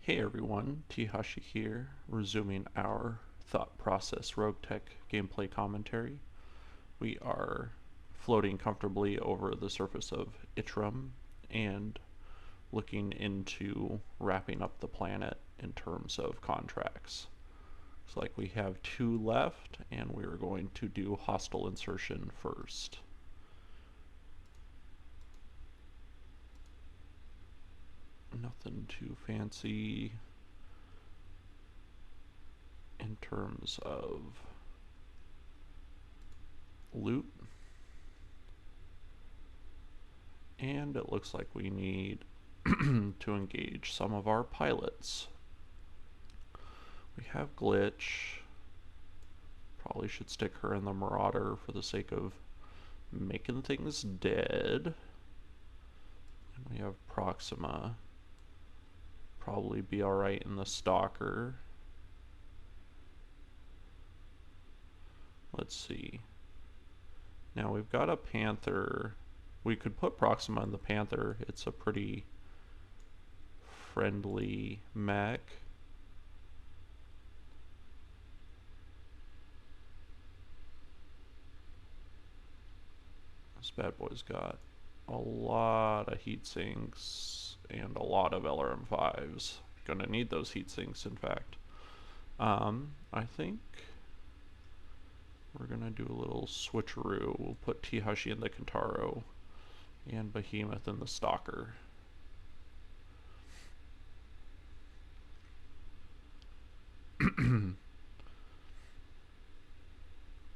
Hey everyone, Teehashee here, resuming our thought process RogueTech gameplay commentary. We are floating comfortably over the surface of Itram and looking into wrapping up the planet in terms of contracts. Looks like we have 2 left, and we are going to do hostile insertion first. Nothing too fancy in terms of loot. And it looks like we need to engage some of our pilots. We have Glitch. Probably should stick her in the Marauder for the sake of making things dead. And we have Proxima. Probably be alright in the Stalker. Let's see. Now we've got a Panther. We could put Proxima in the Panther. It's a pretty friendly mech. This bad boy's got a lot of heat sinks and a lot of LRM5s. Gonna need those heat sinks, in fact. I think we're gonna do a little switcheroo. We'll put Teehashee in the Kentaro and Behemoth in the Stalker.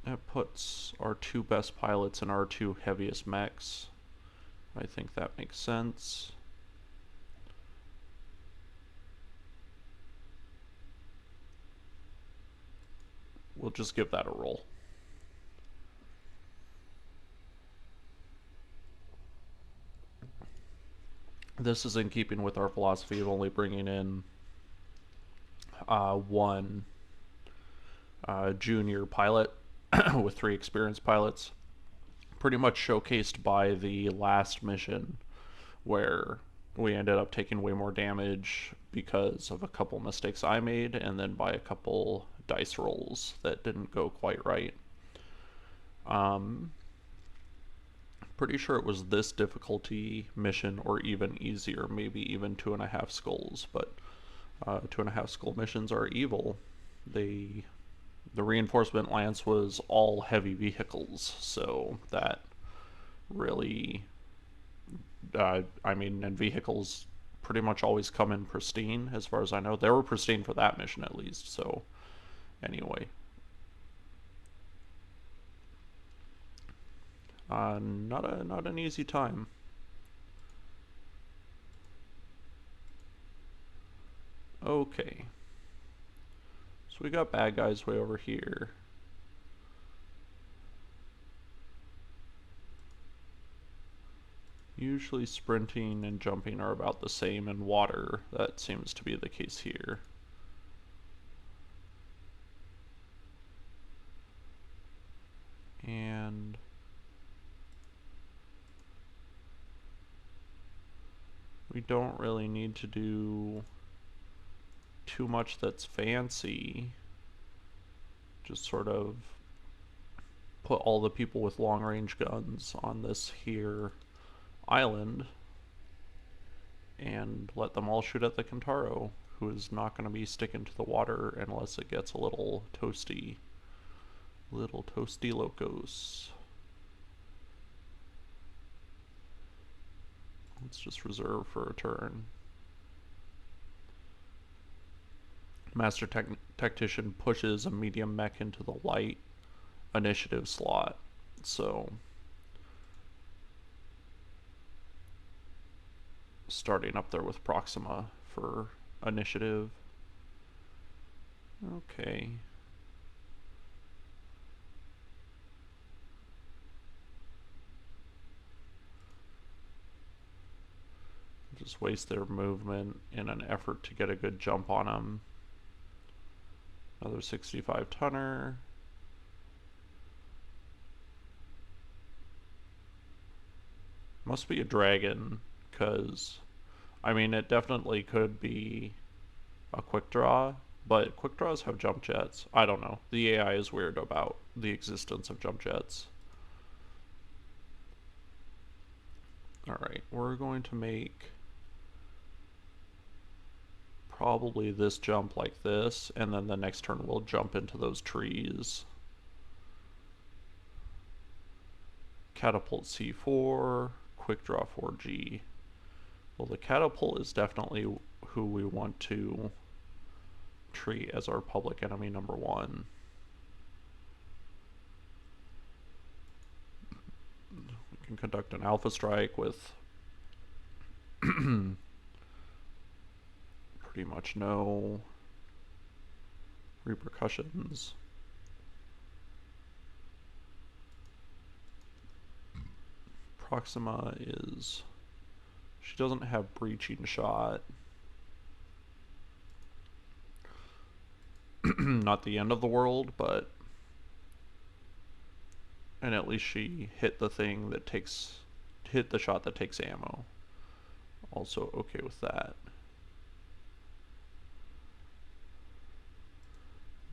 That puts our 2 best pilots in our 2 heaviest mechs. I think that makes sense. We'll just give that a roll. This is in keeping with our philosophy of only bringing in one junior pilot with 3 experienced pilots. Pretty much showcased by the last mission where we ended up taking way more damage because of a couple mistakes I made and then by a couple dice rolls that didn't go quite right. Pretty sure it was this difficulty mission or even easier, maybe even 2.5 skulls, but 2.5 skull missions are evil. The reinforcement lance was all heavy vehicles, so that really, and vehicles pretty much always come in pristine, as far as I know. They were pristine for that mission at least, so anyway. Not an easy time. Okay. So we got bad guys way over here. Usually sprinting and jumping are about the same in water. That seems to be the case here. And we don't really need to do too much that's fancy. Just sort of put all the people with long range guns on this here island and let them all shoot at the Kentaro, who is not going to be sticking to the water unless it gets a little toasty. Little toasty locos. Let's just reserve for a turn. Master Tactician pushes a medium mech into the light initiative slot, so starting up there with Proxima for initiative. Okay. Just waste their movement in an effort to get a good jump on them. Another 65 tonner. Must be a dragon, because, I mean, it definitely could be a quick draw, but quick draws have jump jets. I don't know. The AI is weird about the existence of jump jets. Alright, we're going to make probably this jump like this, and then the next turn we'll jump into those trees. Catapult C4, quick draw 4G. Well, the catapult is definitely who we want to treat as our public enemy number one. We can conduct an alpha strike with pretty much no repercussions. Proxima is... she doesn't have breaching shot. Not the end of the world, but... and at least she hit the thing that takes... hit the shot that takes ammo. Also okay with that.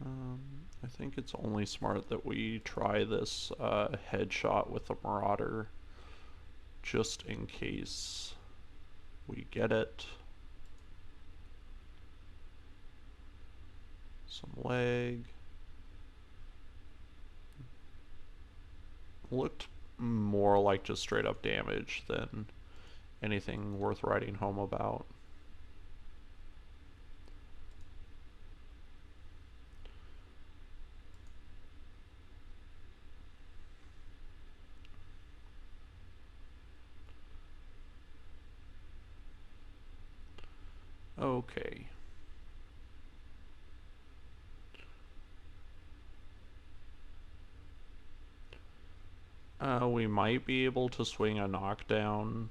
I think it's only smart that we try this headshot with the Marauder, just in case we get it. Some leg. Looked more like just straight up damage than anything worth writing home about. Okay. We might be able to swing a knockdown.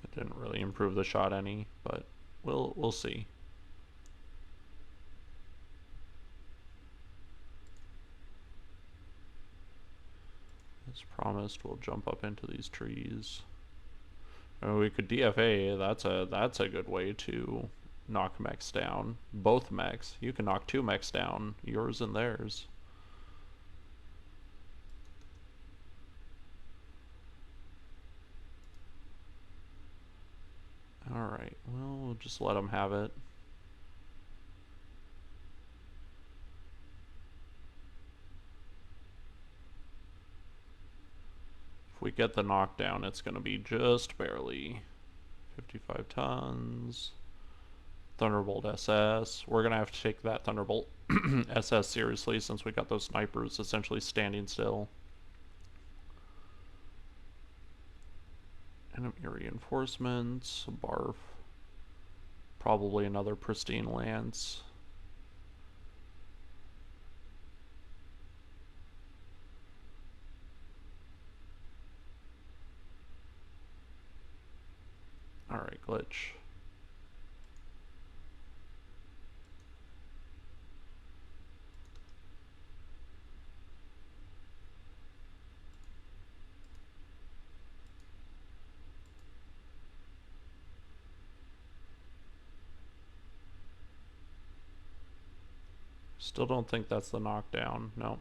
It didn't really improve the shot any, but we'll see. As promised, we'll jump up into these trees. We could DFA. That's a good way to knock mechs down. Both mechs. You can knock two mechs down, yours and theirs. Alright, well, we'll just let them have it. If we get the knockdown, it's going to be just barely. 55 tons. Thunderbolt SS. We're going to have to take that Thunderbolt SS seriously since we got those snipers essentially standing still. Enemy reinforcements. Barf. Probably another pristine lance. Alright, glitch. Still don't think that's the knockdown. No.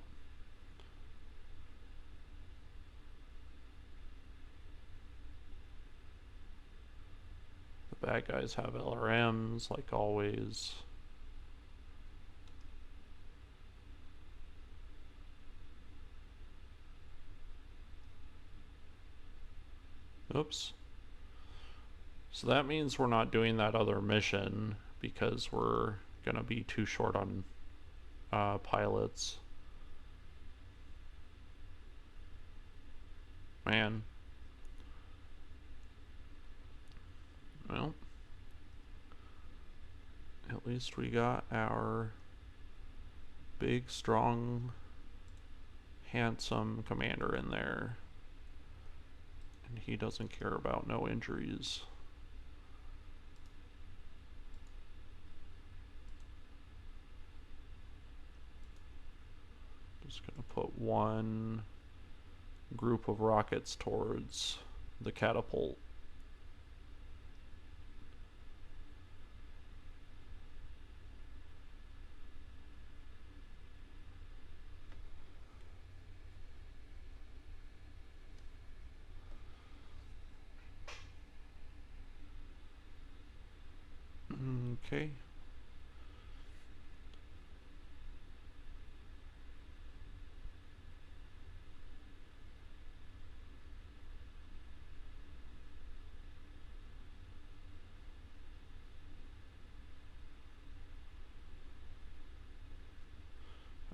The bad guys have LRMs, like always. Oops. So that means we're not doing that other mission because we're gonna be too short on pilots. Man. Well, at least we got our big, strong, handsome commander in there. And he doesn't care about no injuries. Just gonna put one group of rockets towards the catapult. Okay.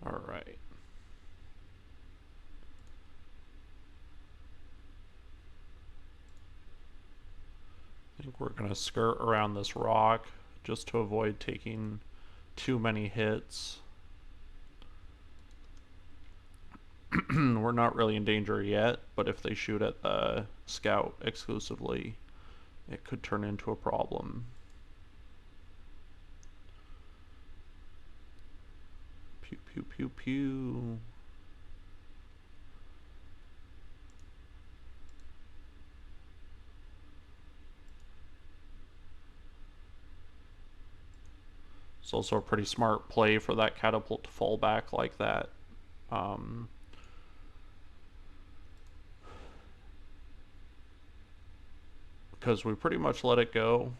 All right. I think we're going to skirt around this rock just to avoid taking too many hits. We're not really in danger yet, but if they shoot at the scout exclusively, it could turn into a problem. Pew, pew, pew, pew. It's also a pretty smart play for that catapult to fall back like that. Because we pretty much let it go.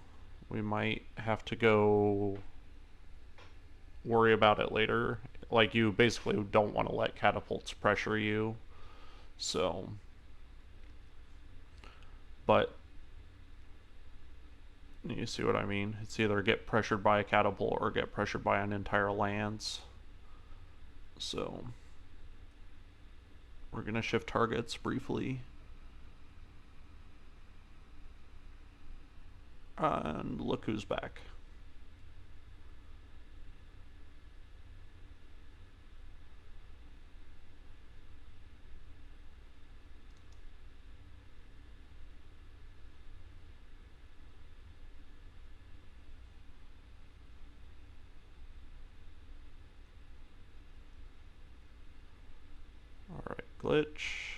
We might have to go worry about it later. Like, you basically don't want to let catapults pressure you. So, but you see what I mean? It's either get pressured by a catapult or get pressured by an entire lance. So, we're going to shift targets briefly. And look who's back. Alright, glitch.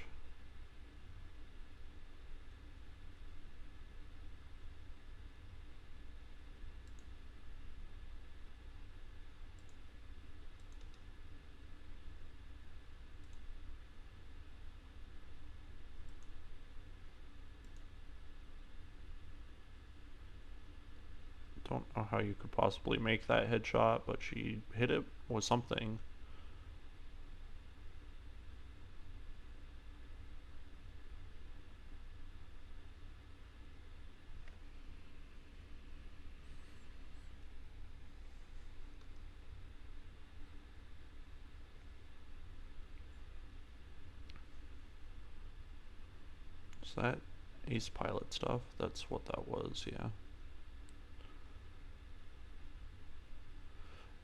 Don't know how you could possibly make that headshot, but she hit it with something. Is that ace pilot stuff? That's what that was, yeah.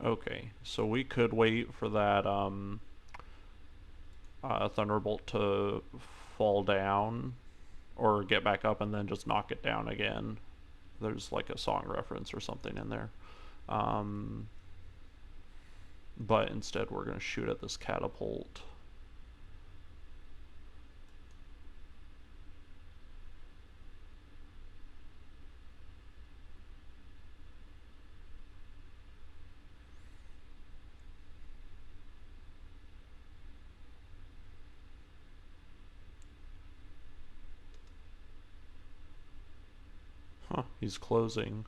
Okay, so we could wait for that Thunderbolt to fall down or get back up and then just knock it down again. There's like a song reference or something in there. But instead we're going to shoot at this catapult. Huh, he's closing.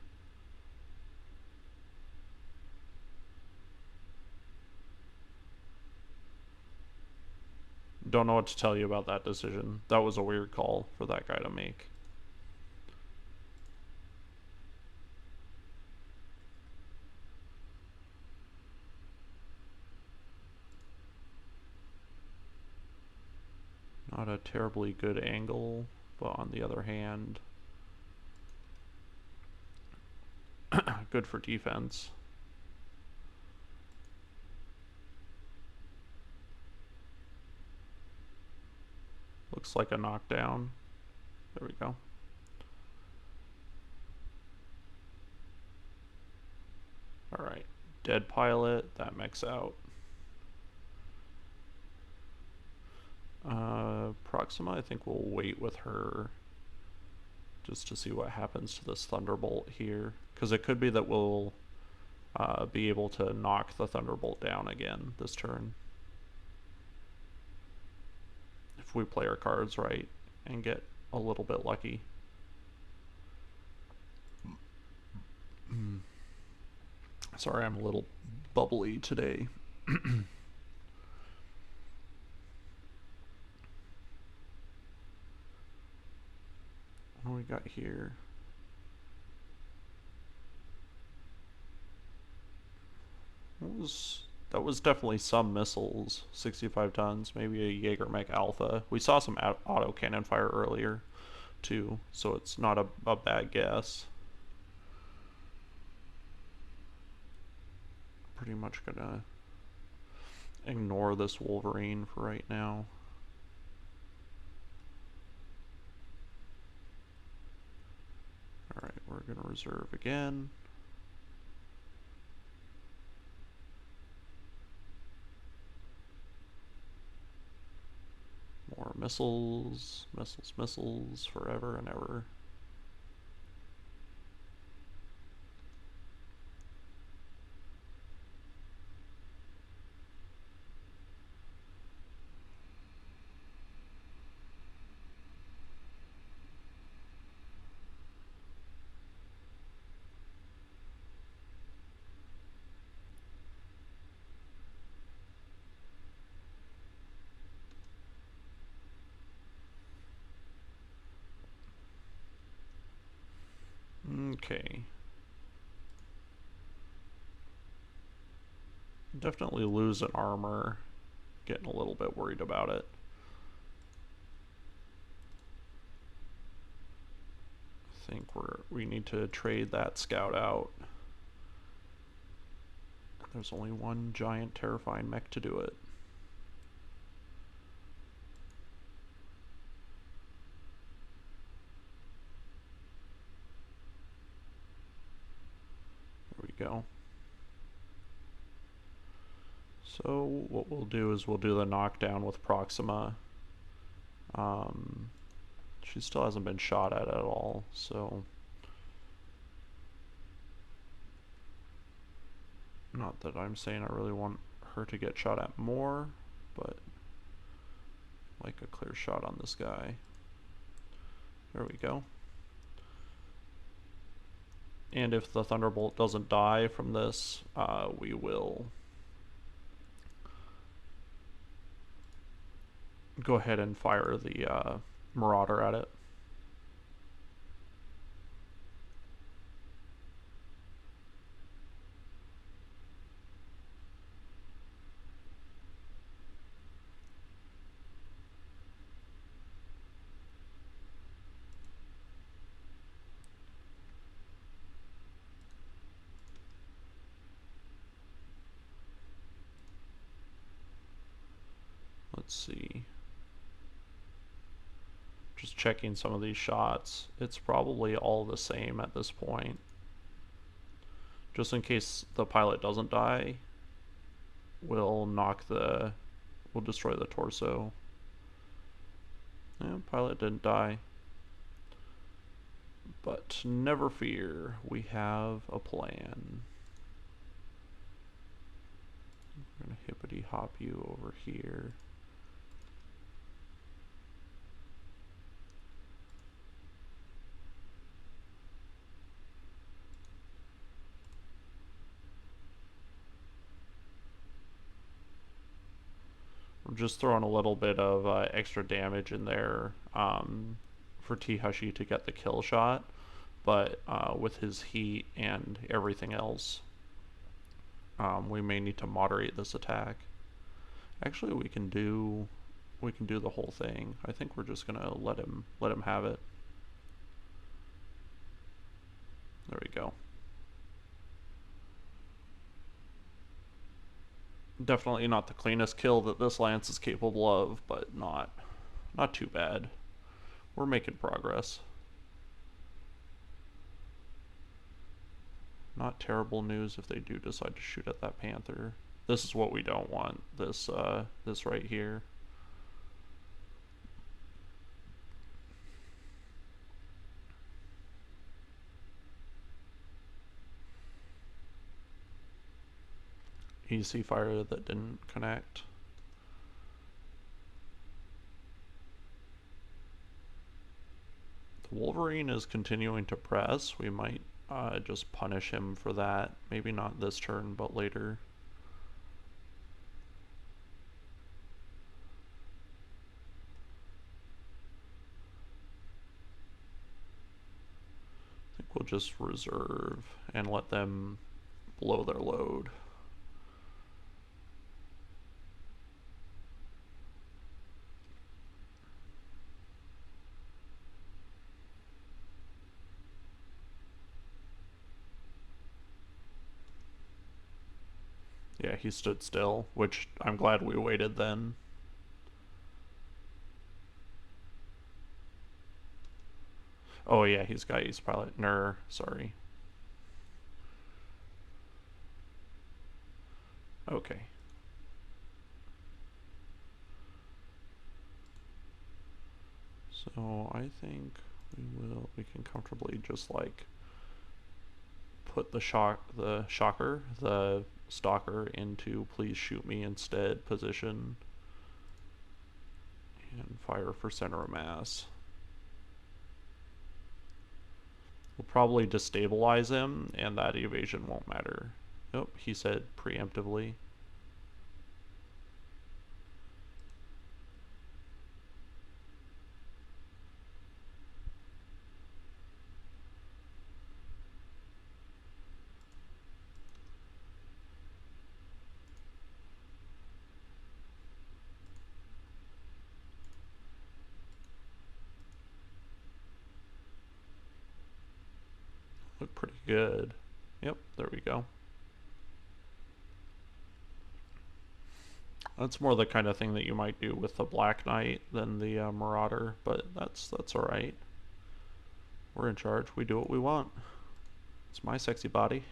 Don't know what to tell you about that decision. That was a weird call for that guy to make. Not a terribly good angle, but on the other hand, good for defense. Looks like a knockdown. There we go. Alright, dead pilot, that mech's out. Proxima, I think we'll wait with her just to see what happens to this Thunderbolt here. Because it could be that we'll be able to knock the Thunderbolt down again this turn. If we play our cards right and get a little bit lucky. Sorry, I'm a little bubbly today. What do we got here? That was definitely some missiles. 65 tons, maybe a Jaeger Mech Alpha. We saw some auto cannon fire earlier too, so it's not a bad guess. Pretty much gonna ignore this Wolverine for right now. Alright, we're gonna reserve again. More missiles, missiles, missiles, forever and ever. Okay. Definitely lose an armor. Getting a little bit worried about it. I think we need to trade that scout out. There's only one giant terrifying mech to do it. There we go. So what we'll do is we'll do the knockdown with Proxima. She still hasn't been shot at all, so not that I'm saying I really want her to get shot at more, but like a clear shot on this guy. There we go. And if the Thunderbolt doesn't die from this, we will go ahead and fire the Marauder at it. Let's see. Just checking some of these shots. It's probably all the same at this point. Just in case the pilot doesn't die, we'll destroy the torso. Yeah, pilot didn't die. But never fear, we have a plan. We're gonna hippity hop you over here. We're just throwing a little bit of extra damage in there for Teehashee to get the kill shot, but with his heat and everything else, we may need to moderate this attack. Actually, we can do the whole thing. I think we're just gonna let him have it. There we go. Definitely not the cleanest kill that this lance is capable of, but not too bad. We're making progress. Not terrible news if they do decide to shoot at that Panther. This is what we don't want. This right here. easy fire that didn't connect. The Wolverine is continuing to press. We might just punish him for that. Maybe not this turn, but later. I think we'll just reserve and let them blow their load. Yeah, he stood still, which I'm glad we waited then. Oh yeah, he's got East Pilot. Sorry. Okay. So I think we can comfortably just like put the stalker into please shoot me instead position and fire for center of mass. We'll probably destabilize him and that evasion won't matter. Oh, he said preemptively. Look pretty good. Yep, there we go. That's more the kind of thing that you might do with the Black Knight than the Marauder, but that's alright. We're in charge. We do what we want. It's my sexy body.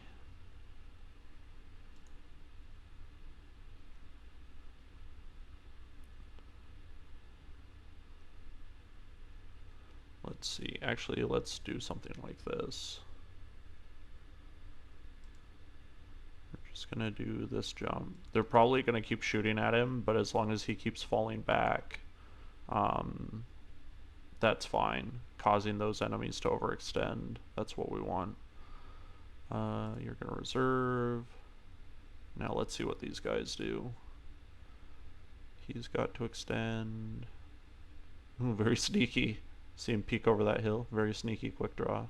Let's see. Actually, let's do something like this. Just gonna do this jump. They're probably gonna keep shooting at him, but as long as he keeps falling back, that's fine. Causing those enemies to overextend. That's what we want. You're gonna reserve. Now let's see what these guys do. He's got to extend. Ooh, very sneaky. See him peek over that hill. Very sneaky quick draw.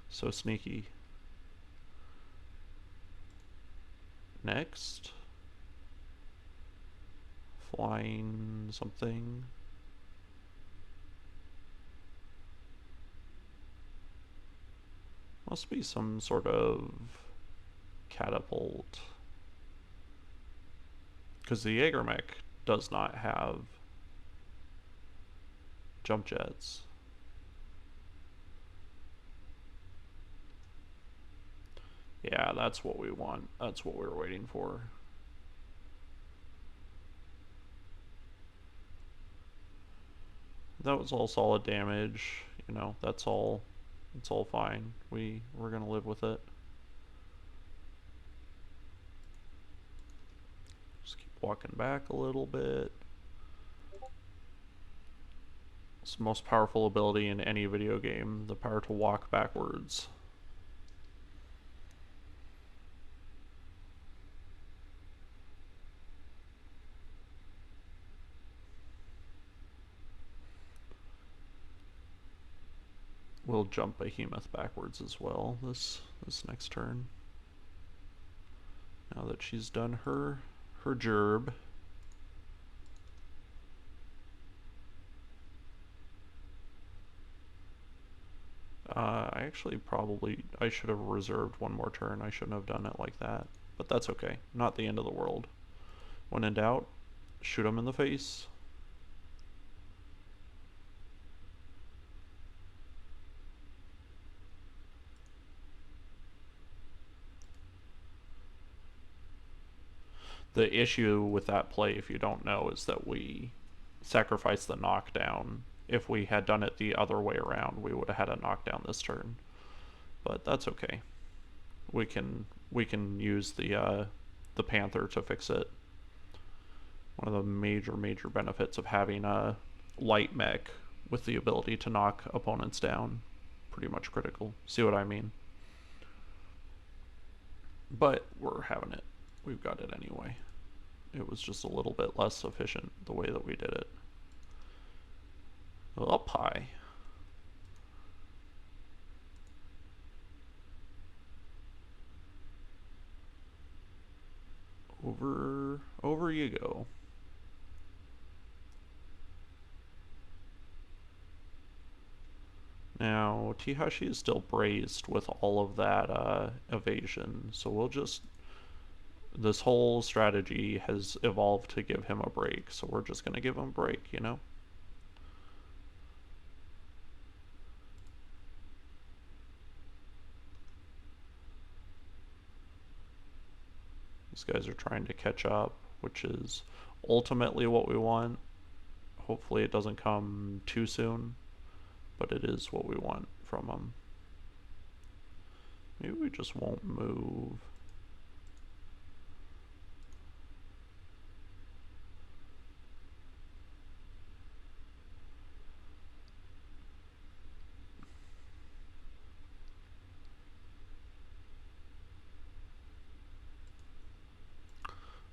So sneaky. Next. Flying something. Must be some sort of catapult. Because the Jaegermech does not have jump jets. Yeah, that's what we want. That's what we were waiting for. That was all solid damage. You know, that's all. It's all fine. We're gonna live with it. Just keep walking back a little bit. It's the most powerful ability in any video game, the power to walk backwards. We'll jump Behemoth backwards as well this next turn. Now that she's done her gerb. I should have reserved one more turn. I shouldn't have done it like that. But that's okay. Not the end of the world. When in doubt, shoot him in the face. The issue with that play, if you don't know, is that we sacrificed the knockdown. If we had done it the other way around, we would have had a knockdown this turn. But that's okay. We can use the the Panther to fix it. One of the major benefits of having a light mech with the ability to knock opponents down. Pretty much critical. See what I mean? But we're having it. We've got it anyway. It was just a little bit less efficient the way that we did it. Up high. Over you go. Now, Teehashee is still braced with all of that evasion, so we'll just... This whole strategy has evolved to give him a break, so we're just going to give him a break, you know? These guys are trying to catch up, which is ultimately what we want. Hopefully it doesn't come too soon, but it is what we want from them. Maybe we just won't move.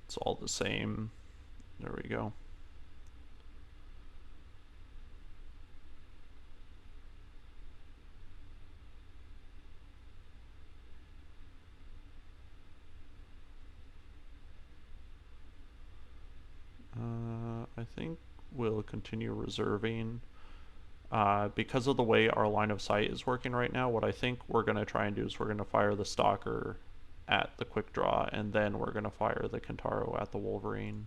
It's all the same. There we go. I think we'll continue reserving. Because of the way our line of sight is working right now, what I think we're going to try and do is we're going to fire the Stalker at the quick draw, and then we're going to fire the Kentaro at the Wolverine.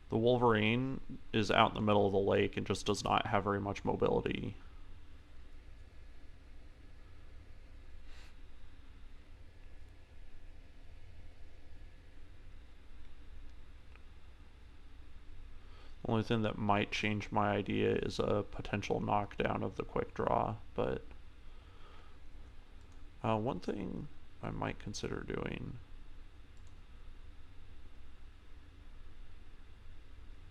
The Wolverine is out in the middle of the lake and just does not have very much mobility. The only thing that might change my idea is a potential knockdown of the quick draw, but one thing I might consider doing...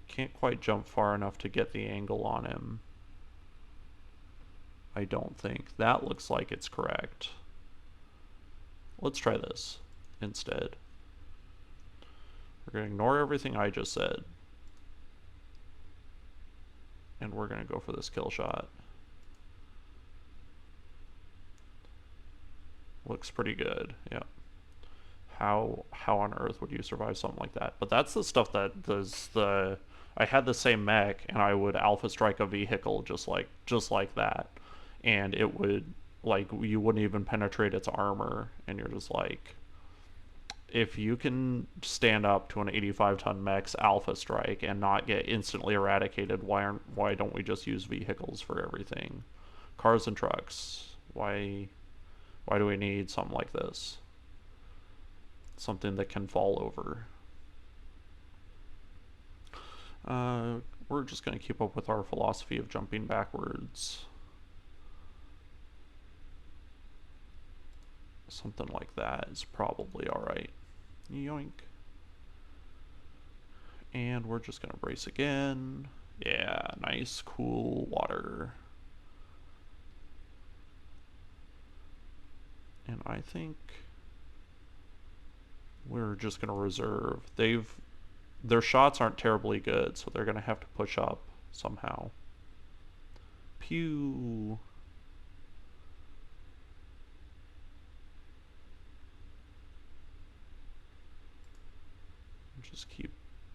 Can't quite jump far enough to get the angle on him. I don't think. That looks like it's correct. Let's try this instead. We're going to ignore everything I just said. And we're going to go for this kill shot. Looks pretty good, yeah. How on earth would you survive something like that? But that's the stuff that does the... I had the same mech, and I would alpha strike a vehicle just like that, and it would, like, you wouldn't even penetrate its armor, and you're just like, if you can stand up to an 85-ton mech's alpha strike and not get instantly eradicated, why don't we just use vehicles for everything? Cars and trucks. Why do we need something like this? Something that can fall over. We're just going to keep up with our philosophy of jumping backwards. Something like that is probably alright. Yoink. And we're just going to brace again. Yeah, nice, cool water. And I think we're just going to reserve. Their shots aren't terribly good, so they're going to have to push up somehow. Pew. Just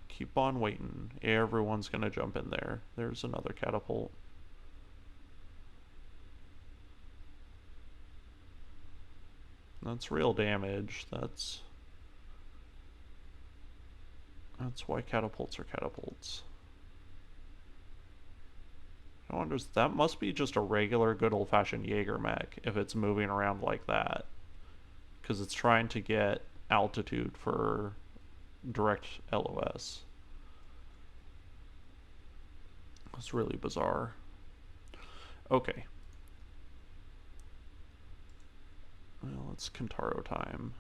keep on waiting. Everyone's going to jump in there. There's another catapult. That's real damage. That's why catapults are catapults. I wonder, that must be just a regular good old-fashioned Jaeger mech if it's moving around like that. Because it's trying to get altitude for direct LOS. It's really bizarre. Okay. It's Kentaro time.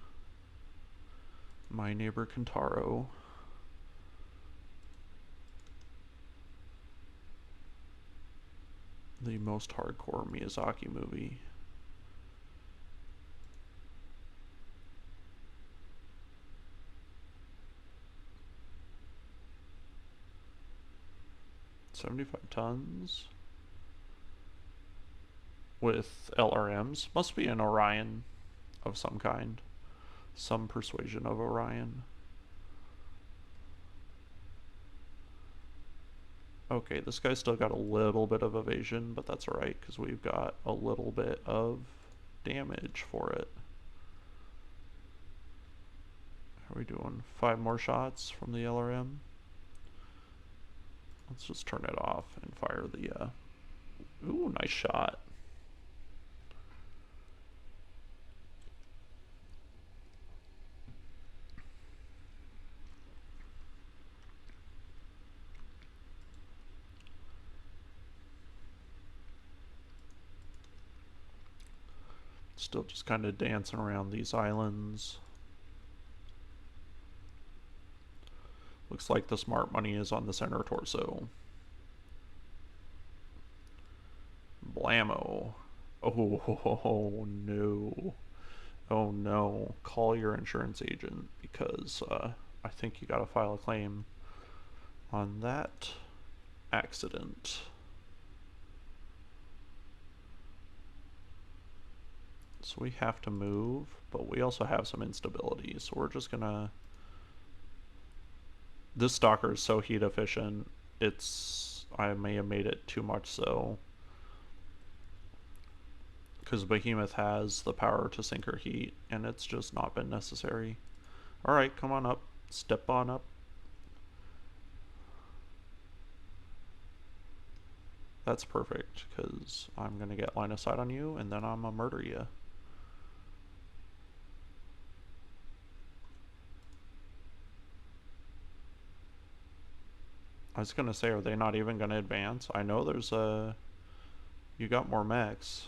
My neighbor Kentaro. The most hardcore Miyazaki movie. $75 tons. With LRMs. Must be an Orion of some kind. Some persuasion of Orion. Okay, this guy's still got a little bit of evasion, but that's alright, because we've got a little bit of damage for it. How are we doing? 5 more shots from the LRM? Let's just turn it off and fire the, ooh, nice shot. Still just kind of dancing around these islands. Looks like the smart money is on the center torso. Blammo. Oh no. Oh no. Call your insurance agent, because I think you gotta file a claim on that accident. So we have to move, but we also have some instability, so we're just gonna... This stalker is so heat efficient, I may have made it too much so. Because Behemoth has the power to sink her heat, and it's just not been necessary. Alright, come on up. Step on up. That's perfect, because I'm gonna get line of sight on you, and then I'm gonna murder you. I was gonna say, are they not even gonna advance? I know there's a... You got more mechs,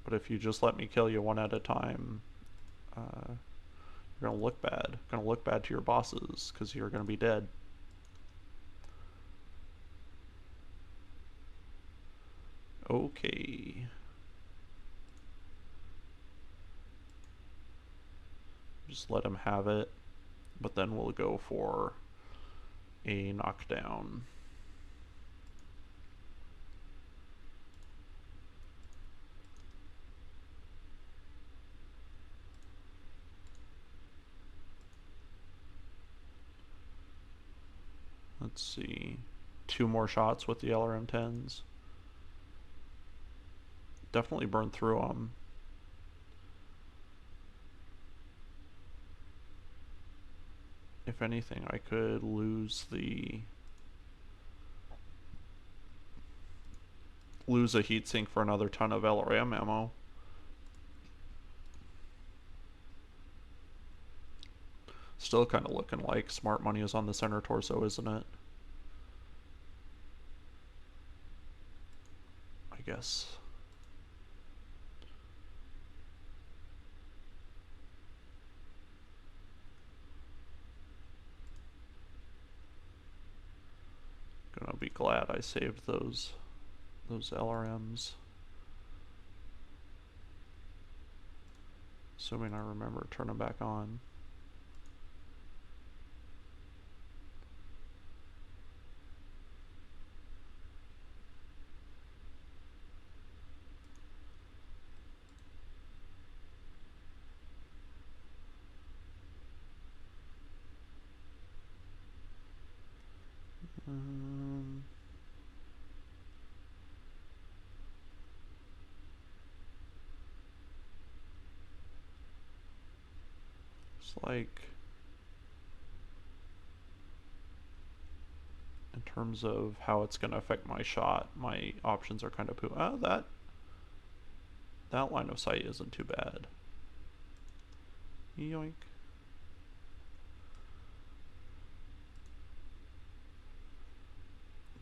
but if you just let me kill you one at a time, you're gonna look bad. Gonna look bad to your bosses, because you're gonna be dead. Okay. Just let him have it, but then we'll go for a knockdown. Let's see. 2 more shots with the LRM-10s. Definitely burned through them. If anything, I could lose a heatsink for another ton of LRM ammo. Still kind of looking like smart money is on the center torso, isn't it? I guess. Gonna be glad I saved those LRMs. Assuming I remember to turn them back on. It's like, in terms of how it's going to affect my shot, my options are kind of poo. Oh, that line of sight isn't too bad. Yoink.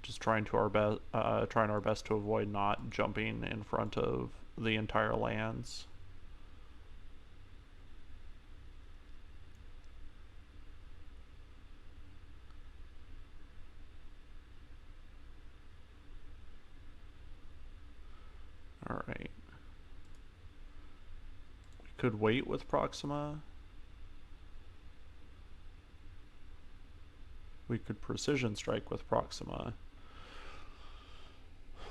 Just trying our best to avoid not jumping in front of the entire lands. Alright. We could wait with Proxima. We could precision strike with Proxima.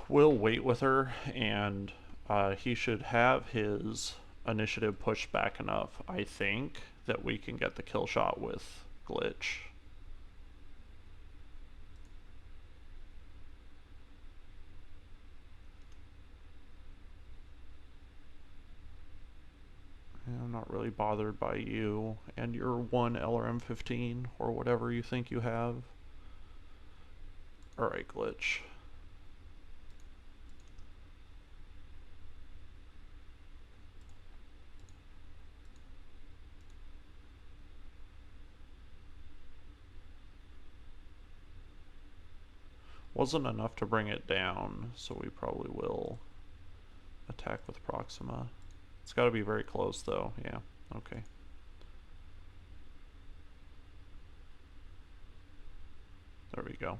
We'll wait with her, and he should have his initiative pushed back enough, I think, that we can get the kill shot with Glitch. I'm not really bothered by you and your one LRM-15 or whatever you think you have. Alright, Glitch. Wasn't enough to bring it down, so we probably will attack with Proxima. It's got to be very close, though. Yeah, okay. There we go.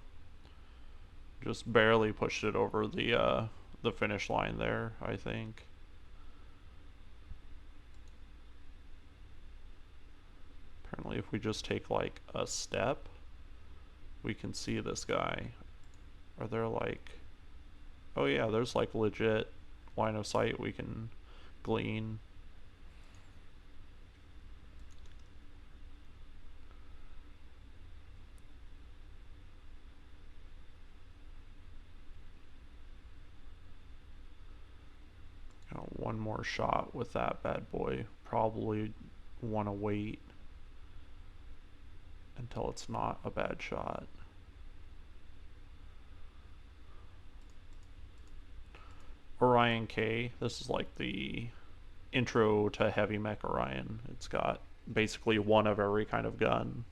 Just barely pushed it over the finish line there, I think. Apparently, if we just take like a step, we can see this guy. Are there like... Oh yeah, there's like legit line of sight we can glean. One more shot with that bad boy. Probably want to wait until it's not a bad shot. Orion K, this is like the intro to Heavy Mech Orion. It's got basically one of every kind of gun.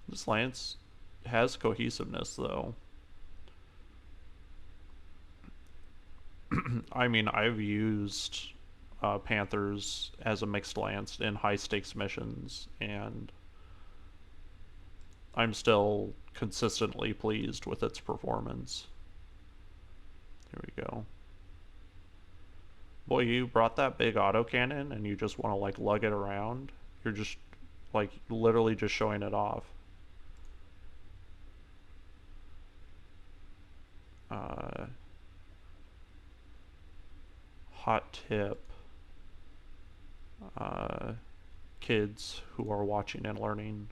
This Lance has cohesiveness though. I mean, I've used Panthers as a mixed lance in high stakes missions, and I'm still consistently pleased with its performance. Here we go. Boy, you brought that big autocannon and you just want to like lug it around. You're just like literally just showing it off. Hot tip. Kids who are watching and learning.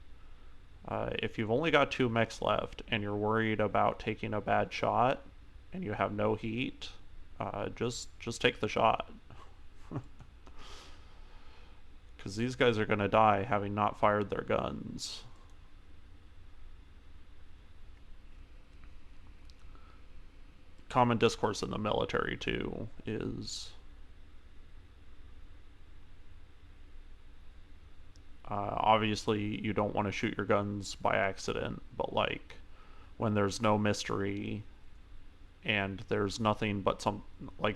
If you've only got 2 mechs left and you're worried about taking a bad shot and you have no heat, just take the shot. Because these guys are going to die having not fired their guns. Common discourse in the military too is obviously you don't want to shoot your guns by accident, but like when there's no mystery and there's nothing but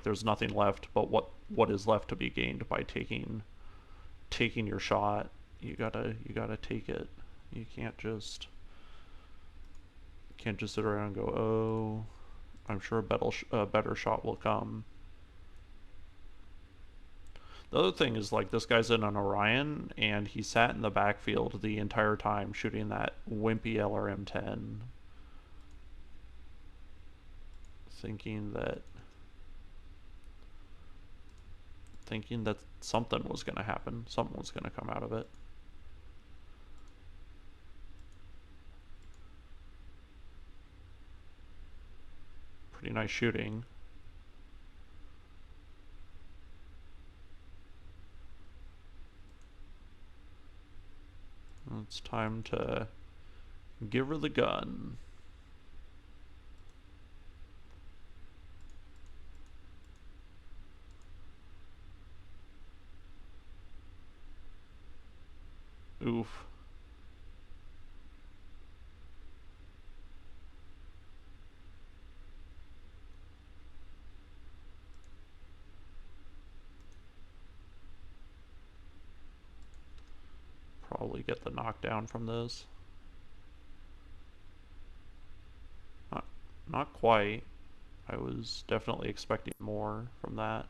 there's nothing left but what is left to be gained by taking your shot, you gotta take it. You can't just sit around and go, oh, I'm sure a better shot will come. The other thing is, like, this guy's in an Orion, and he sat in the backfield the entire time shooting that wimpy LRM-10. Thinking that something was going to happen. Something was going to come out of it. Pretty nice shooting. It's time to give her the gun. Oof. Probably get the knockdown from this. Not quite. I was definitely expecting more from that.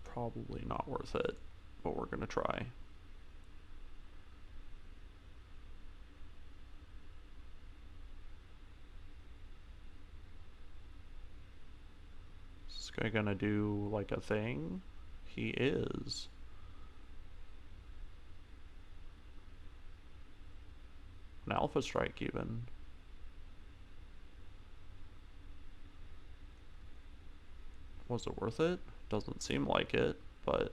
Probably not worth it, but we're gonna try. Is this guy gonna do like a thing? He is. An alpha strike even. Was it worth it? Doesn't seem like it, but...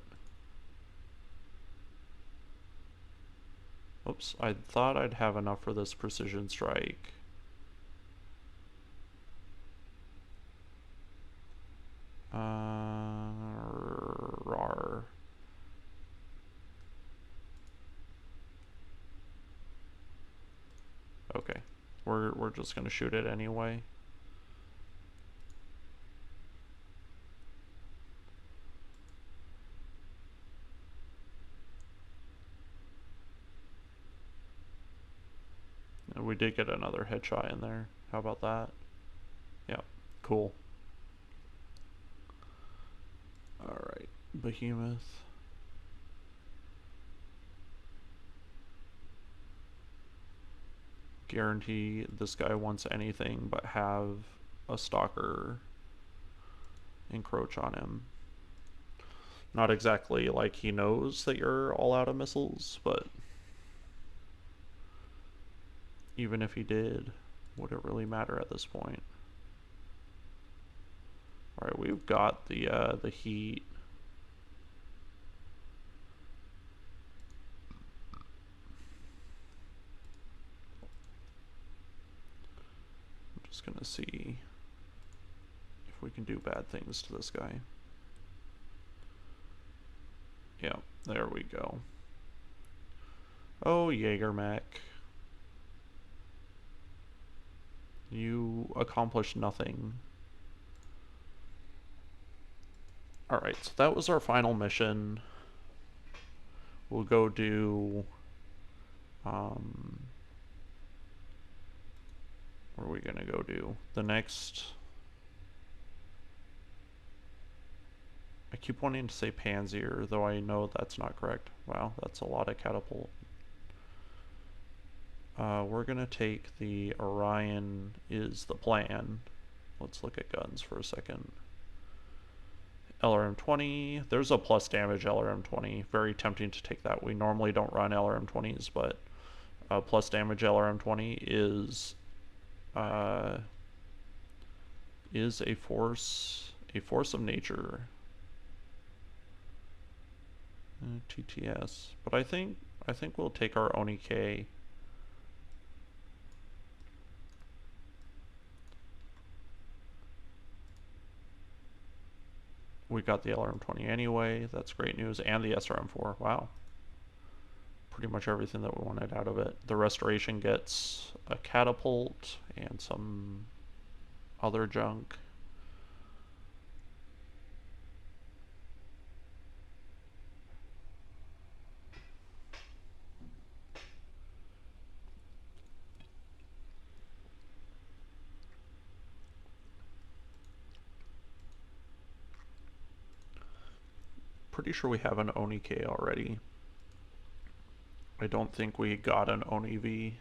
Oops, I thought I'd have enough for this precision strike. Rar. Okay, we're just gonna shoot it anyway. And we did get another headshot in there. How about that? Yeah, cool. Alright, Behemoth. Guarantee this guy wants anything but have a stalker encroach on him. Not exactly like he knows that you're all out of missiles, but even if he did, would it really matter at this point? Alright, we've got the heat. I'm just gonna see if we can do bad things to this guy. Yeah, there we go. Oh, Jaegermech. You accomplished nothing. Alright, so that was our final mission. We'll go do... what are we gonna go do? The next... I keep wanting to say Panzer, though I know that's not correct. Wow, that's a lot of catapult. We're gonna take the Orion is the plan. Let's look at guns for a second. LRM-20, there's a plus damage LRM-20. Very tempting to take that. We normally don't run LRM-20s, but plus damage LRM-20 is a force of nature. TTS, but I think we'll take our Onik. We got the LRM-20 anyway. That's great news, and the SRM-4. Wow, pretty much everything that we wanted out of it. The restoration gets a catapult and some other junk. Pretty sure we have an Onik already. I don't think we got an OniV,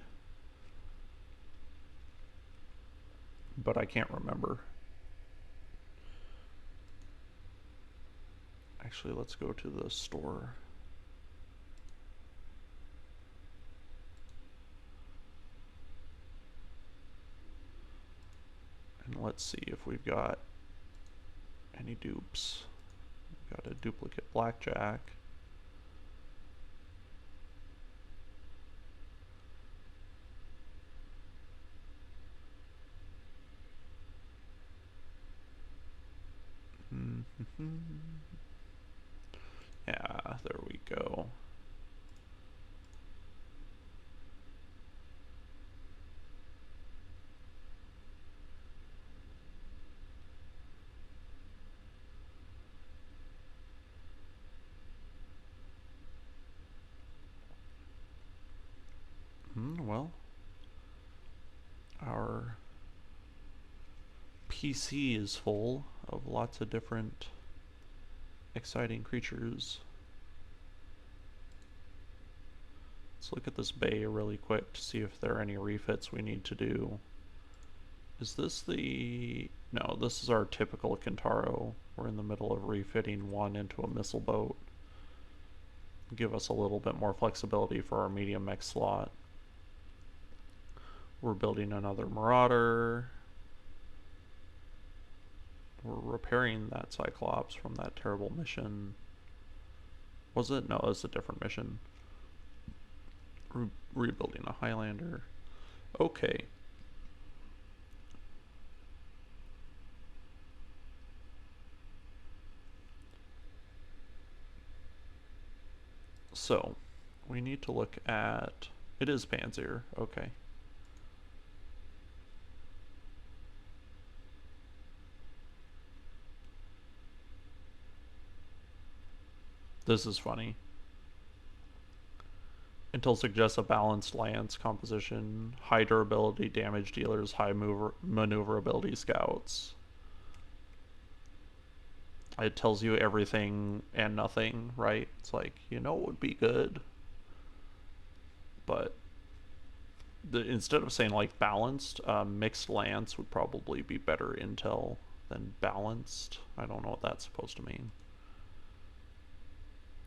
but I can't remember. Actually, let's go to the store. And let's see if we've got any dupes. We've got a duplicate blackjack. Yeah, there we go. PC is full of lots of different exciting creatures. Let's look at this bay really quick to see if there are any refits we need to do. Is this the... No, this is our typical Kintaro. We're in the middle of refitting one into a missile boat. Give us a little bit more flexibility for our medium mech slot. We're building another Marauder. We're repairing that Cyclops from that terrible mission. Was it? No, it was a different mission. Rebuilding a Highlander. Okay. So, we need to look at... It is Panzer, okay. This is funny. Intel suggests a balanced lance composition, high durability damage dealers, high maneuverability scouts. It tells you everything and nothing, right? It's like, you know what would be good? But instead of saying like balanced, mixed lance would probably be better intel than balanced. I don't know what that's supposed to mean.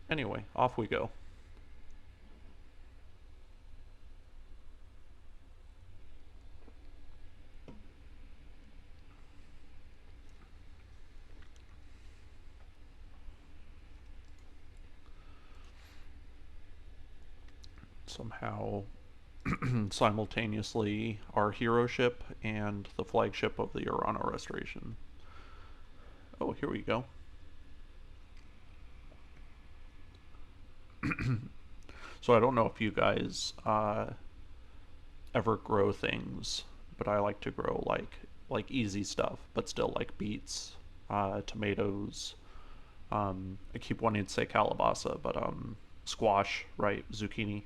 Anyway, off we go. Somehow simultaneously our hero ship and the flagship of the Urano Restoration. Oh, here we go. So I don't know if you guys ever grow things, but I like to grow like easy stuff, but still like beets, tomatoes. I keep wanting to say calabaza, but squash, right? Zucchini.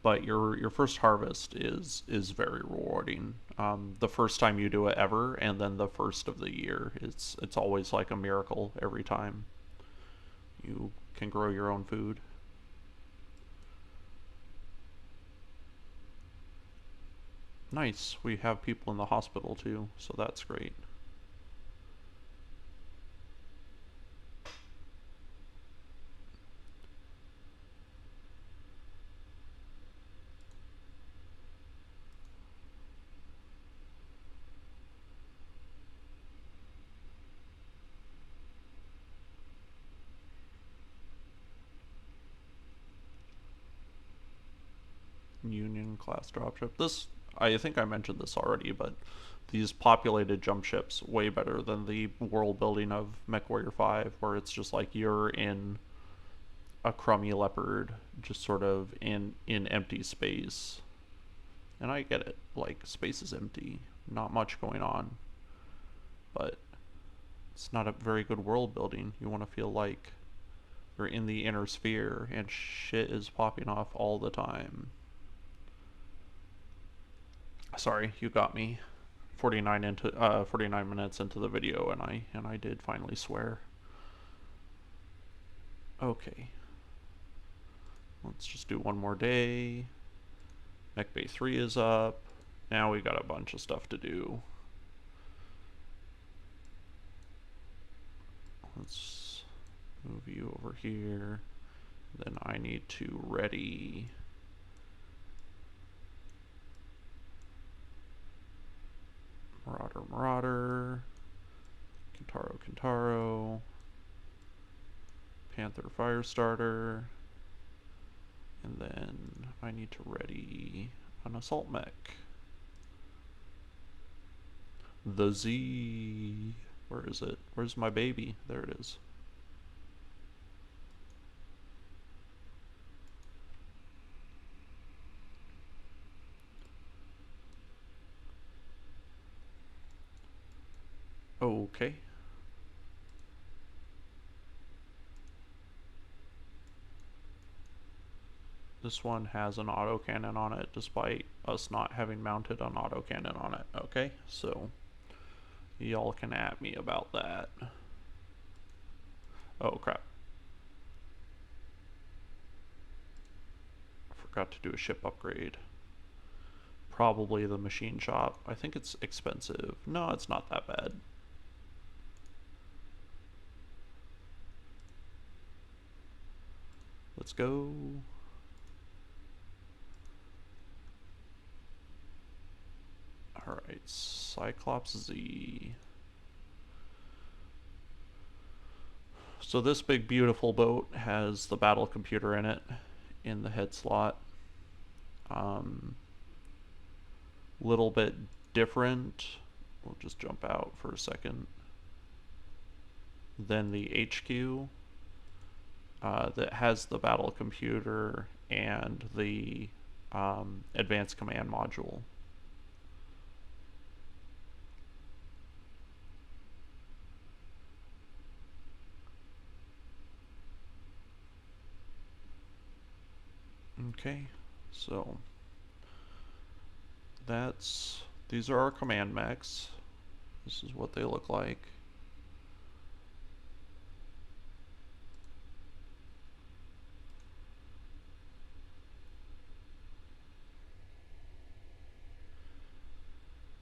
But your first harvest is very rewarding. The first time you do it ever, and then the first of the year, it's always like a miracle every time. You can grow your own food. Nice. We have people in the hospital too, so that's great. Union class dropship. This, I think I mentioned this already, but these populated jump ships way better than the world building of MechWarrior 5, where it's just like you're in a crummy leopard, just sort of in empty space. And I get it, like space is empty, not much going on, but it's not a very good world building. You want to feel like you're in the inner sphere and shit is popping off all the time. Sorry, you got me. 49 minutes into the video, and I did finally swear. Okay. Let's just do one more day. Mech Bay 3 is up. Now we got a bunch of stuff to do. Let's move you over here. Then I need to ready Marauder, Kintaro, Panther Firestarter, and then I need to ready an assault mech. The Z, where is it? Where's my baby? There it is. Okay. This one has an autocannon on it, despite us not having mounted an autocannon on it. Okay, so Y'all can at me about that. Oh crap. Forgot to do a ship upgrade. Probably the machine shop. I think it's expensive. No, it's not that bad. Let's go. Alright, Cyclops Z. So this big beautiful boat has the battle computer in it, in the head slot. Little bit different. We'll just jump out for a second. Then the HQ that has the battle computer and the advanced command module. Okay, so these are our command mechs. This is what they look like.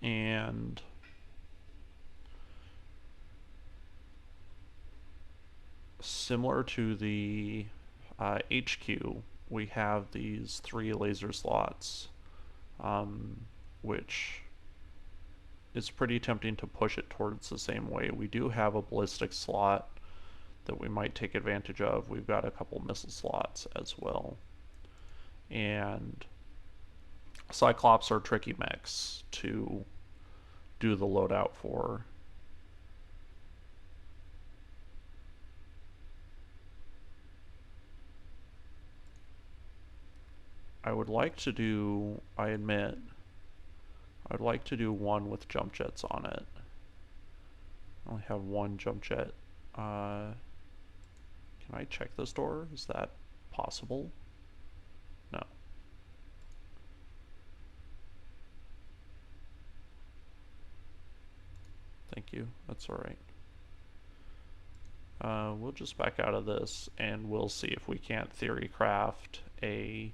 And similar to the HQ, we have these 3 laser slots, which is pretty tempting to push it towards the same way. We do have a ballistic slot that we might take advantage of. We've got a couple missile slots as well. And Cyclops are tricky mechs to do the loadout for. I would like to do, I admit, I'd like to do one with jump jets on it. I only have one jump jet. Can I check this door? Is that possible? No. Thank you. That's alright. We'll just back out of this and we'll see if we can't theory craft a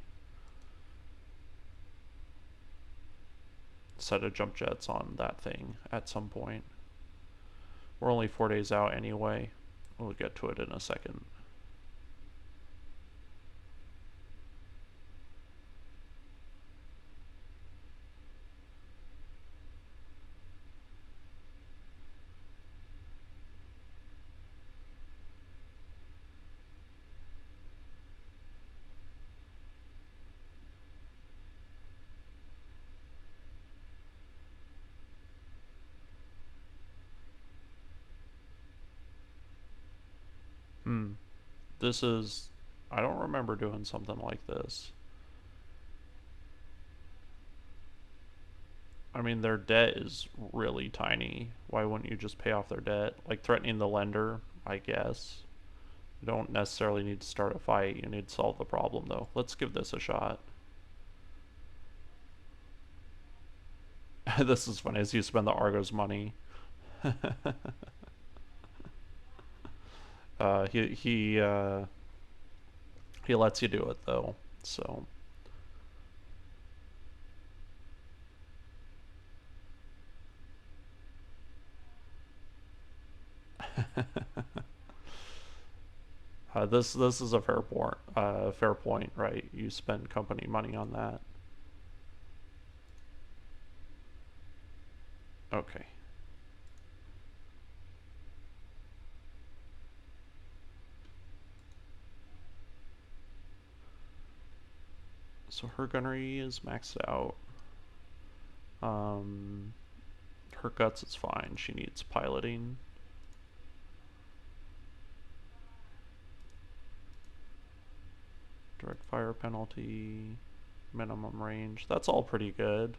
set of jump jets on that thing at some point. We're only 4 days out anyway. We'll get to it in a second. This is, I don't remember doing something like this. I mean, their debt is really tiny. Why wouldn't you just pay off their debt? Like threatening the lender, I guess. You don't necessarily need to start a fight. You need to solve the problem, though. Let's give this a shot. This is funny as you spend the Argo's money. He lets you do it though, so. This is a fair point, right? You spend company money on that. Okay. So her gunnery is maxed out. Her guts is fine. She needs piloting. Direct fire penalty, minimum range. That's all pretty good.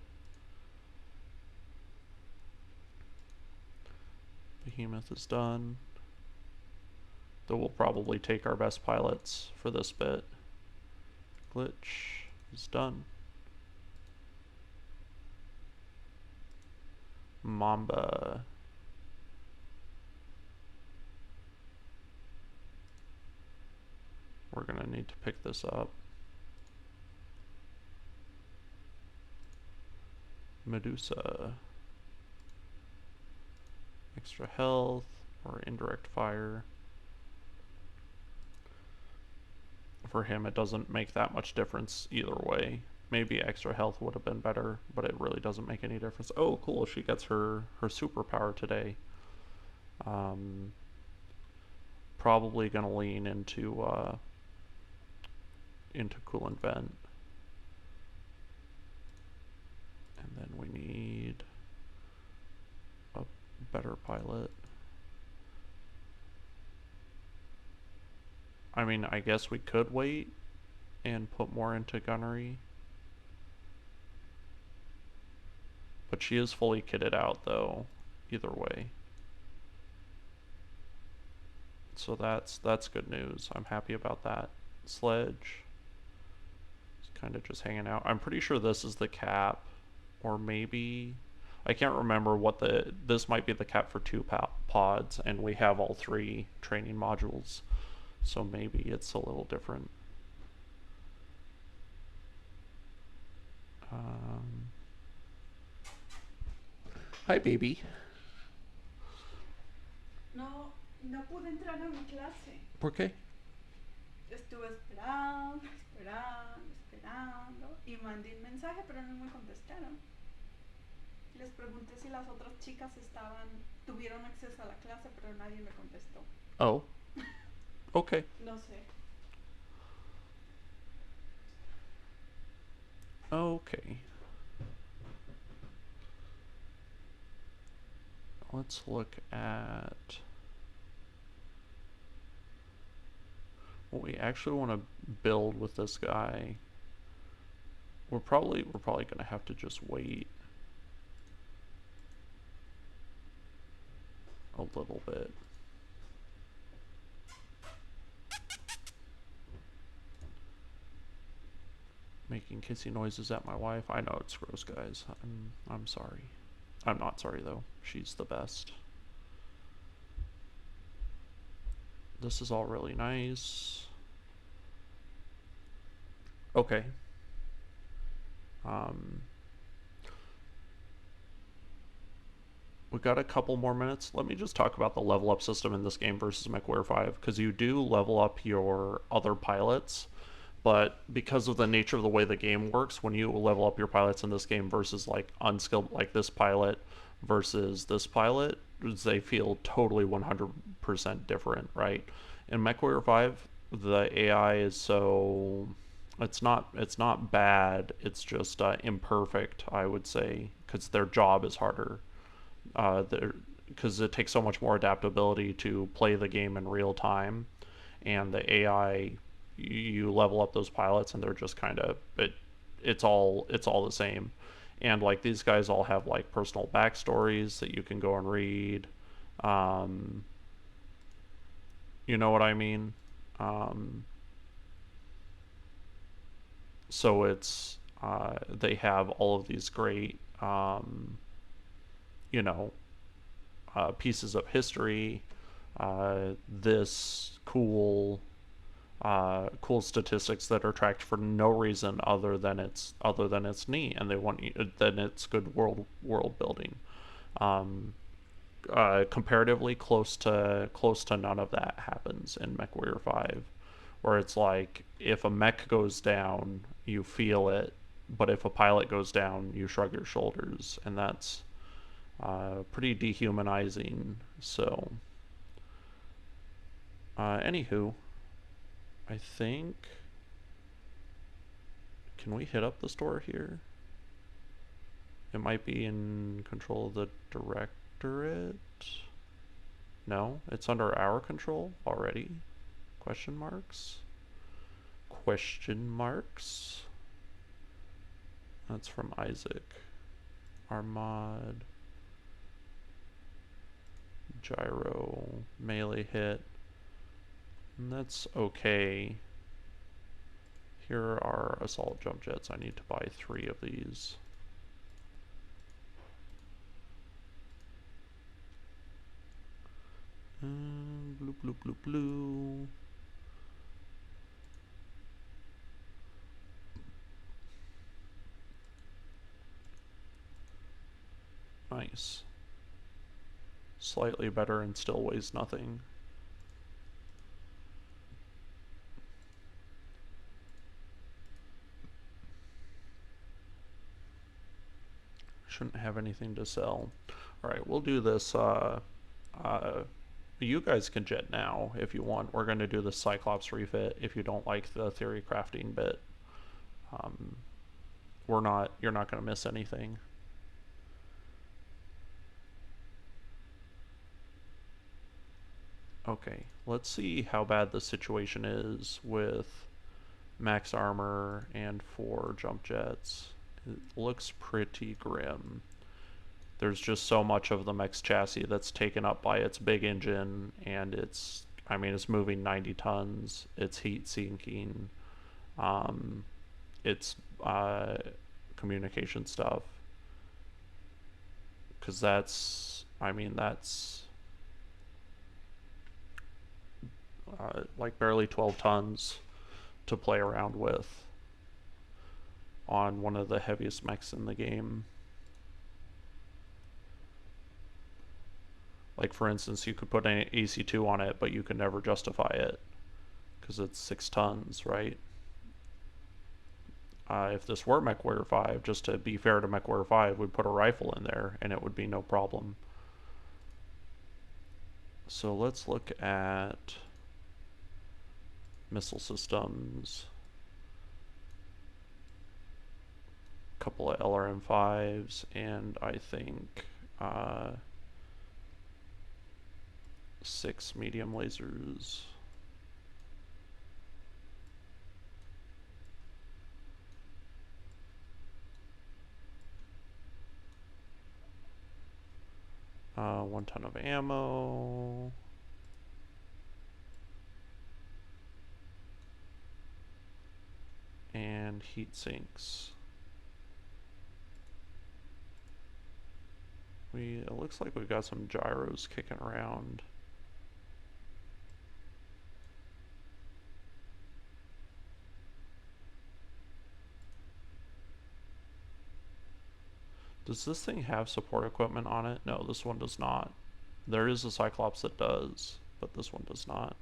Behemoth is done. Though we'll probably take our best pilots for this bit. Glitch is done. Mamba. we're gonna need to pick this up. Medusa. Extra health or indirect fire. For him, it doesn't make that much difference either way. Maybe extra health would have been better, but it really doesn't make any difference. Oh, cool, she gets her superpower today. Probably gonna lean into Coolant Vent. And then we need a better pilot. I mean, I guess we could wait and put more into gunnery. But she is fully kitted out, though, either way. So that's good news. I'm happy about that. Sledge. It's kind of just hanging out. I'm pretty sure this is the cap. Or maybe... I can't remember what the... This might be the cap for 2 pods, and we have all 3 training modules. So maybe it's a little different. Hi, baby. No pude entrar a mi clase. ¿Por qué? Estuve esperando y mandé un mensaje, pero no me contestaron. Les pregunté si las otras chicas tuvieron acceso a la clase, pero nadie me contestó. Oh. Okay. No sé. Okay. Let's look at what we actually want to build with this guy. We're probably gonna have to just wait a little bit. Making kissy noises at my wife. I know it's gross, guys. I'm sorry. I'm not sorry though. She's the best. This is all really nice. Okay. We've got a couple more minutes. Let me just talk about the level up system in this game versus MechWarrior 5, because you do level up your other pilots, but because of the nature of the way the game works, when you level up your pilots in this game versus like unskilled, like this pilot versus this pilot, they feel totally 100% different, right? In MechWarrior 5, the AI is so... It's not bad, it's just imperfect, I would say, because their job is harder. Because it takes so much more adaptability to play the game in real time, and the AI, you level up those pilots and they're just kind of it's all the same. And like these guys all have like personal backstories that you can go and read. You know what I mean? So it's they have all of these great you know, pieces of history, this cool statistics that are tracked for no reason other than it's neat, and they want you, then it's good world building. Comparatively close to none of that happens in MechWarrior 5, where it's like if a mech goes down, you feel it, but if a pilot goes down, you shrug your shoulders, and that's pretty dehumanizing. So, anywho, I think, can we hit up the store here? It might be in control of the directorate. No, it's under our control already. Question marks? Question marks? That's from Isaac. Armad. Gyro. Melee hit. And that's okay. Here are assault jump jets. I need to buy 3 of these. Blue, blue, blue, blue. legs. Slightly better and still weighs nothing. Shouldn't have anything to sell. Alright, we'll do this. You guys can jet now if you want. We're going to do the Cyclops refit if you don't like the theory crafting bit. You're not going to miss anything. Okay, let's see how bad the situation is with max armor and 4 jump jets. It looks pretty grim. There's just so much of the mech's chassis that's taken up by its big engine, and it's moving 90 tons, it's heat sinking, it's communication stuff. Because that's like barely 12 tons to play around with on one of the heaviest mechs in the game. Like, for instance, you could put an AC2 on it, but you could never justify it because it's 6 tons, right? If this were MechWarrior 5, just to be fair to MechWarrior 5, we'd put a rifle in there and it would be no problem. So let's look at missile systems. A couple of LRM5s, and I think 6 medium lasers. One ton of ammo. And heat sinks. It looks like we've got some gyros kicking around. Does this thing have support equipment on it? No, this one does not. There is a Cyclops that does, but this one does not.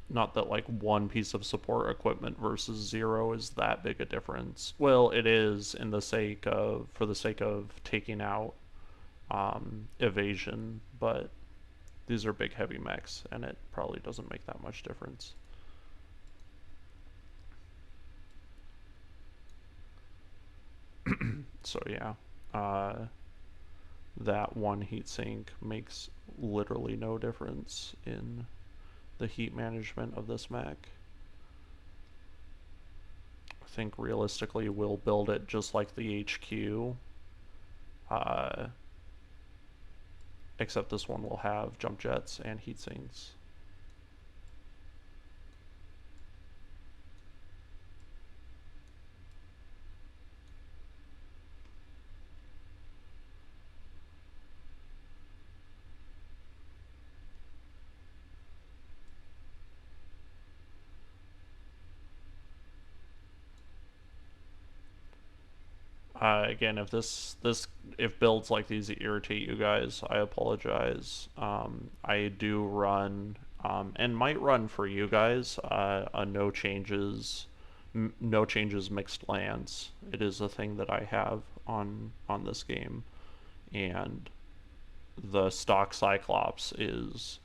Not that like one piece of support equipment versus 0 is that big a difference. Well, it is for the sake of taking out evasion, but these are big heavy mechs and it probably doesn't make that much difference. So yeah, that one heatsink makes literally no difference in the heat management of this mech. I think realistically we'll build it just like the HQ, except this one will have jump jets and heat sinks. Again, if builds like these irritate you guys, I apologize. I do run, and might run for you guys, a no changes mixed lands. It is a thing that I have on this game, and the stock Cyclops is,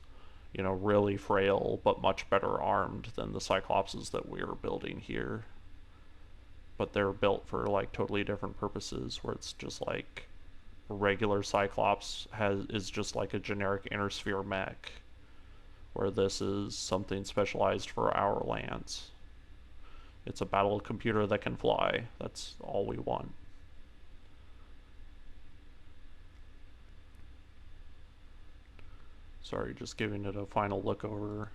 really frail but much better armed than the Cyclopses that we're building here. But they're built for like totally different purposes, where it's just like regular Cyclops is just like a generic inner sphere mech, where this is something specialized for our lands. It's a battle computer that can fly. That's all we want. Sorry, just giving it a final look over.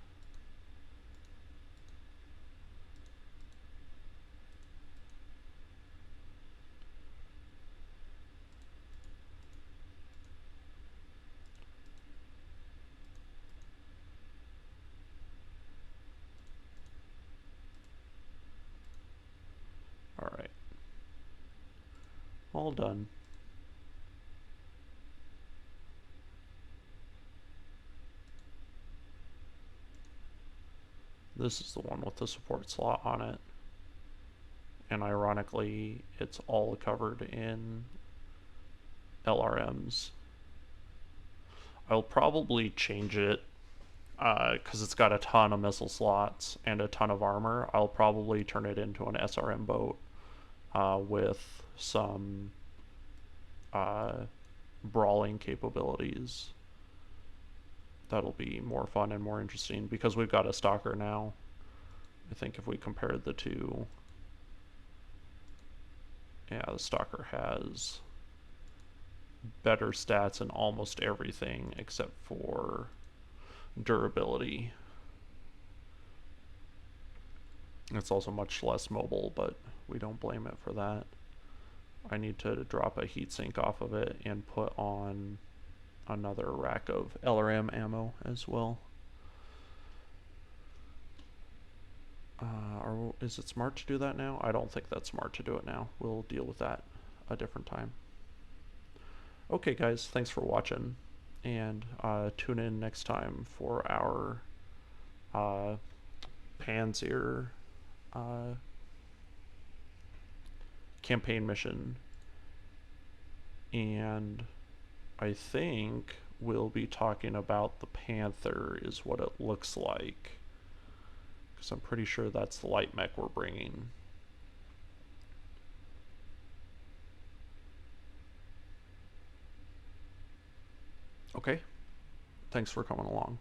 all done. This is the one with the support slot on it. And ironically, it's all covered in LRMs. I'll probably change it because it's got a ton of missile slots and a ton of armor. I'll probably turn it into an SRM boat with some brawling capabilities. That'll be more fun and more interesting because we've got a stalker now. I think if we compared the two, yeah, the stalker has better stats in almost everything except for durability. It's also much less mobile, but we don't blame it for that. I need to drop a heatsink off of it and put on another rack of LRM ammo as well. Is it smart to do that now? I don't think that's smart to do it now. We'll deal with that a different time. Okay, guys, thanks for watching, and tune in next time for our Panzer campaign mission, and I think we'll be talking about the Panther is what it looks like, because I'm pretty sure that's the light mech we're bringing. Okay, thanks for coming along.